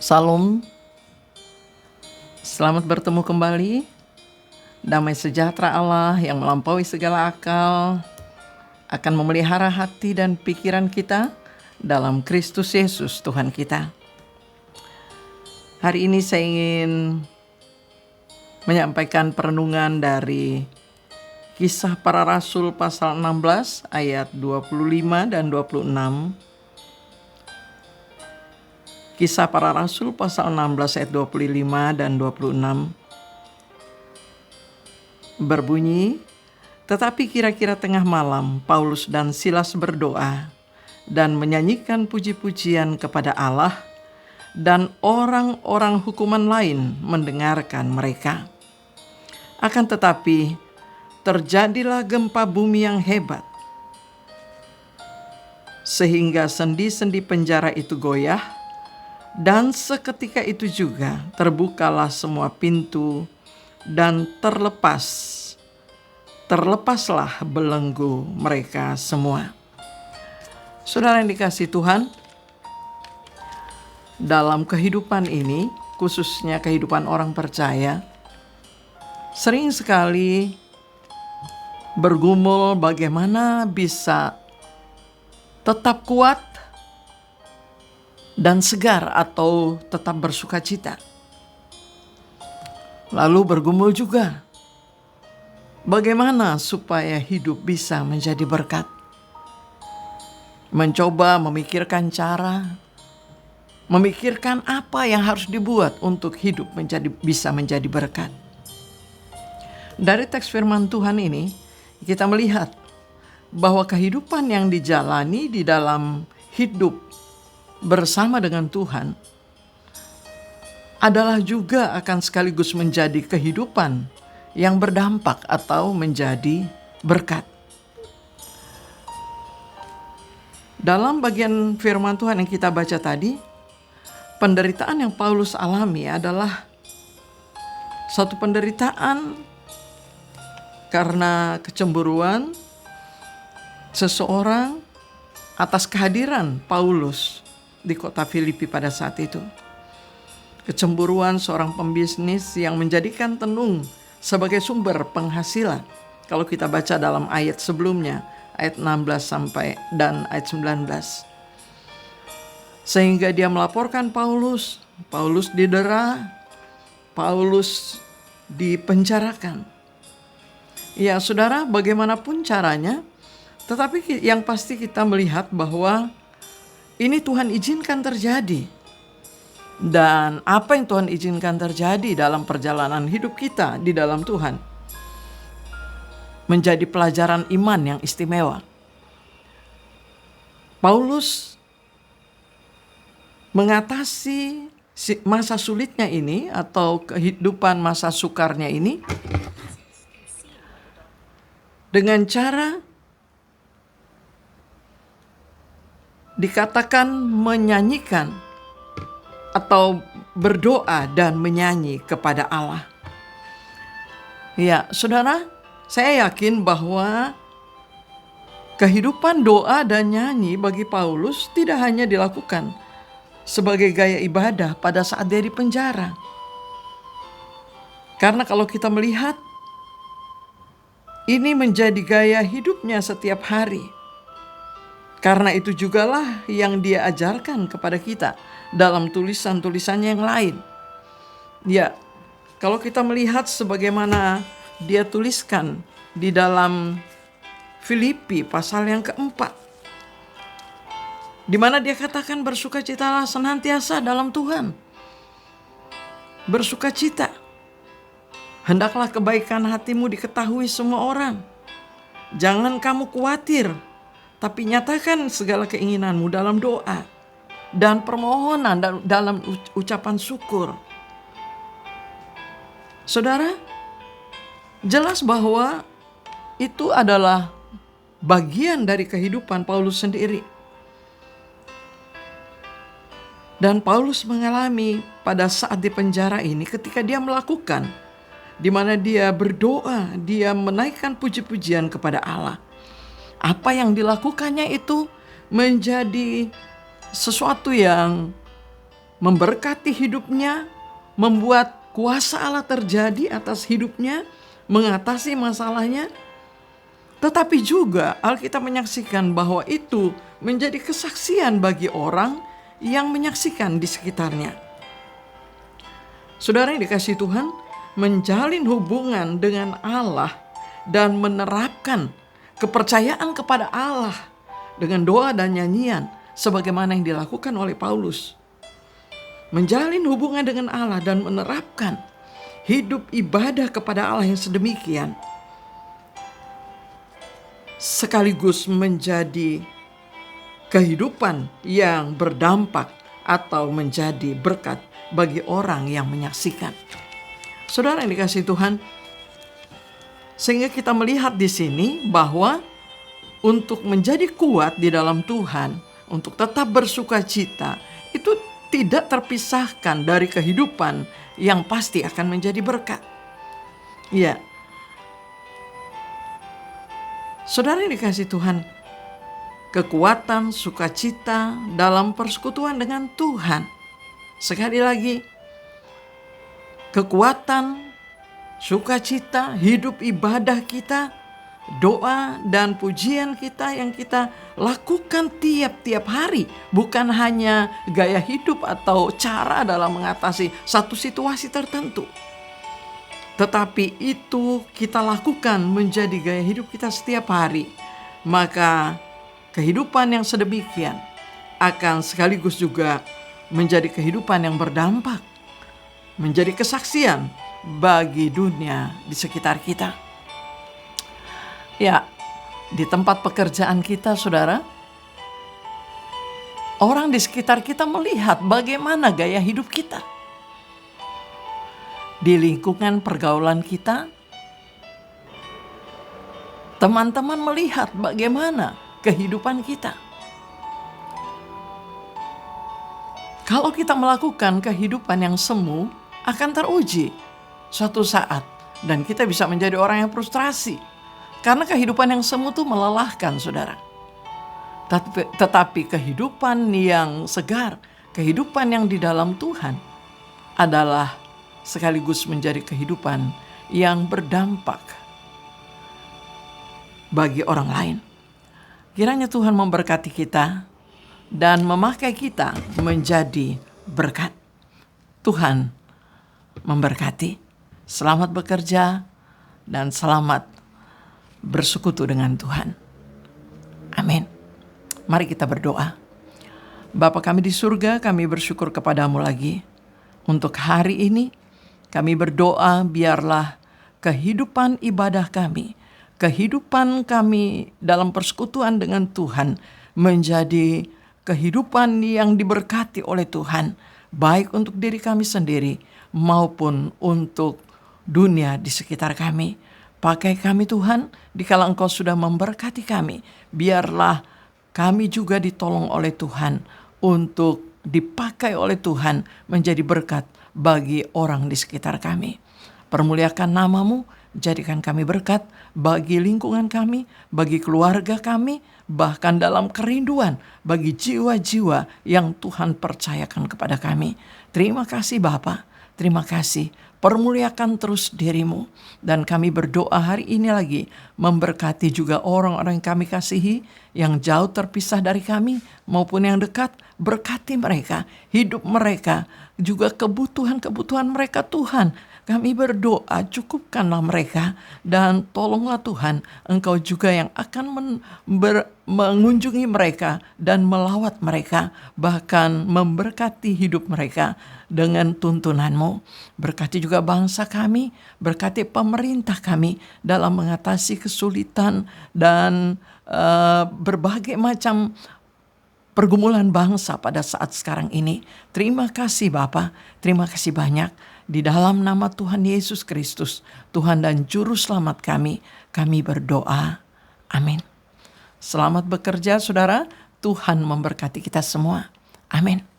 Salam, selamat bertemu kembali. Damai sejahtera Allah yang melampaui segala akal akan memelihara hati dan pikiran kita dalam Kristus Yesus Tuhan kita. Hari ini saya ingin menyampaikan perenungan dari Kisah Para Rasul pasal 16 ayat 25 dan 26. Kisah Para Rasul pasal 16 ayat 25 dan 26 berbunyi, "Tetapi kira-kira tengah malam Paulus dan Silas berdoa dan menyanyikan puji-pujian kepada Allah, dan orang-orang hukuman lain mendengarkan mereka. Akan tetapi terjadilah gempa bumi yang hebat, sehingga sendi-sendi penjara itu goyah, dan seketika itu juga terbukalah semua pintu dan terlepaslah belenggu mereka semua." Saudara yang dikasihi Tuhan, dalam kehidupan ini, khususnya kehidupan orang percaya, sering sekali bergumul bagaimana bisa tetap kuat dan segar atau tetap bersukacita. Lalu bergumul juga bagaimana supaya hidup bisa menjadi berkat. Mencoba memikirkan cara, memikirkan apa yang harus dibuat untuk hidup bisa menjadi berkat. Dari teks firman Tuhan ini, kita melihat bahwa kehidupan yang dijalani di dalam hidup bersama dengan Tuhan adalah juga akan sekaligus menjadi kehidupan yang berdampak atau menjadi berkat. Dalam bagian firman Tuhan yang kita baca tadi, penderitaan yang Paulus alami adalah satu penderitaan karena kecemburuan seseorang atas kehadiran Paulus di kota Filipi pada saat itu. Kecemburuan seorang pembisnis yang menjadikan tenung sebagai sumber penghasilan. Kalau kita baca dalam ayat sebelumnya, ayat 16 sampai dan ayat 19. Sehingga dia melaporkan Paulus didera, Paulus dipenjarakan. Ya saudara, bagaimanapun caranya, tetapi yang pasti kita melihat bahwa ini Tuhan izinkan terjadi. Dan apa yang Tuhan izinkan terjadi dalam perjalanan hidup kita di dalam Tuhan menjadi pelajaran iman yang istimewa. Paulus mengatasi masa sulitnya ini atau kehidupan masa sukarnya ini dengan cara dikatakan menyanyikan atau berdoa dan menyanyi kepada Allah. Ya, saudara, saya yakin bahwa kehidupan doa dan nyanyi bagi Paulus tidak hanya dilakukan sebagai gaya ibadah pada saat dia di penjara. Karena kalau kita melihat, ini menjadi gaya hidupnya setiap hari. Karena itu jugalah yang dia ajarkan kepada kita dalam tulisan-tulisannya yang lain. Ya, kalau kita melihat sebagaimana dia tuliskan di dalam Filipi pasal yang keempat, di mana dia katakan bersukacitalah senantiasa dalam Tuhan. Bersukacita. Hendaklah kebaikan hatimu diketahui semua orang. Jangan kamu khawatir, tapi nyatakan segala keinginanmu dalam doa dan permohonan dalam ucapan syukur. Saudara, jelas bahwa itu adalah bagian dari kehidupan Paulus sendiri. Dan Paulus mengalami pada saat di penjara ini ketika dia melakukan, di mana dia berdoa, dia menaikkan puji-pujian kepada Allah. Apa yang dilakukannya itu menjadi sesuatu yang memberkati hidupnya, membuat kuasa Allah terjadi atas hidupnya, mengatasi masalahnya. Tetapi juga Alkitab menyaksikan bahwa itu menjadi kesaksian bagi orang yang menyaksikan di sekitarnya. Saudara yang dikasihi Tuhan, menjalin hubungan dengan Allah dan menerapkan kepercayaan kepada Allah dengan doa dan nyanyian sebagaimana yang dilakukan oleh Paulus. Menjalin hubungan dengan Allah dan menerapkan hidup ibadah kepada Allah yang sedemikian sekaligus menjadi kehidupan yang berdampak atau menjadi berkat bagi orang yang menyaksikan. Saudara yang dikasihi Tuhan, sehingga kita melihat di sini bahwa untuk menjadi kuat di dalam Tuhan, untuk tetap bersuka cita, itu tidak terpisahkan dari kehidupan yang pasti akan menjadi berkat. Ya, saudara yang dikasihi Tuhan, kekuatan sukacita dalam persekutuan dengan Tuhan. Sekali lagi, kekuatan sukacita, hidup ibadah kita, doa dan pujian kita yang kita lakukan tiap-tiap hari. Bukan hanya gaya hidup atau cara dalam mengatasi satu situasi tertentu. Tetapi itu kita lakukan menjadi gaya hidup kita setiap hari. Maka kehidupan yang sedemikian akan sekaligus juga menjadi kehidupan yang berdampak, menjadi kesaksian bagi dunia di sekitar kita. Ya, di tempat pekerjaan kita, saudara, orang di sekitar kita melihat bagaimana gaya hidup kita. Di lingkungan pergaulan kita, teman-teman melihat bagaimana kehidupan kita. Kalau kita melakukan kehidupan yang semu, akan teruji suatu saat. Dan kita bisa menjadi orang yang frustrasi. Karena kehidupan yang semu itu melelahkan, saudara. Tetapi kehidupan yang segar, kehidupan yang di dalam Tuhan adalah sekaligus menjadi kehidupan yang berdampak bagi orang lain. Kiranya Tuhan memberkati kita dan memakai kita menjadi berkat. Tuhan memberkati. Selamat bekerja dan selamat bersekutu dengan Tuhan. Amin. Mari kita berdoa. Bapa kami di surga, kami bersyukur kepadamu lagi untuk hari ini. Kami berdoa biarlah kehidupan ibadah kami, kehidupan kami dalam persekutuan dengan Tuhan menjadi kehidupan yang diberkati oleh Tuhan, baik untuk diri kami sendiri maupun untuk dunia di sekitar kami. Pakai kami Tuhan, dikala Engkau sudah memberkati kami, biarlah kami juga ditolong oleh Tuhan untuk dipakai oleh Tuhan menjadi berkat bagi orang di sekitar kami. Permuliakan nama-Mu, jadikan kami berkat bagi lingkungan kami, bagi keluarga kami, bahkan dalam kerinduan bagi jiwa-jiwa yang Tuhan percayakan kepada kami. Terima kasih Bapa, terima kasih. Permuliakan terus diri-Mu. Dan kami berdoa hari ini lagi memberkati juga orang-orang yang kami kasihi, yang jauh terpisah dari kami maupun yang dekat. Berkati mereka, hidup mereka, juga kebutuhan-kebutuhan mereka Tuhan. Kami berdoa, cukupkanlah mereka dan tolonglah Tuhan, Engkau juga yang akan mengunjungi mereka dan melawat mereka, bahkan memberkati hidup mereka dengan tuntunan-Mu. Berkati juga bangsa kami, berkati pemerintah kami dalam mengatasi kesulitan dan berbagai macam pergumulan bangsa pada saat sekarang ini. Terima kasih Bapa, terima kasih banyak. Di dalam nama Tuhan Yesus Kristus, Tuhan dan Juru Selamat kami berdoa. Amin. Selamat bekerja saudara, Tuhan memberkati kita semua. Amin.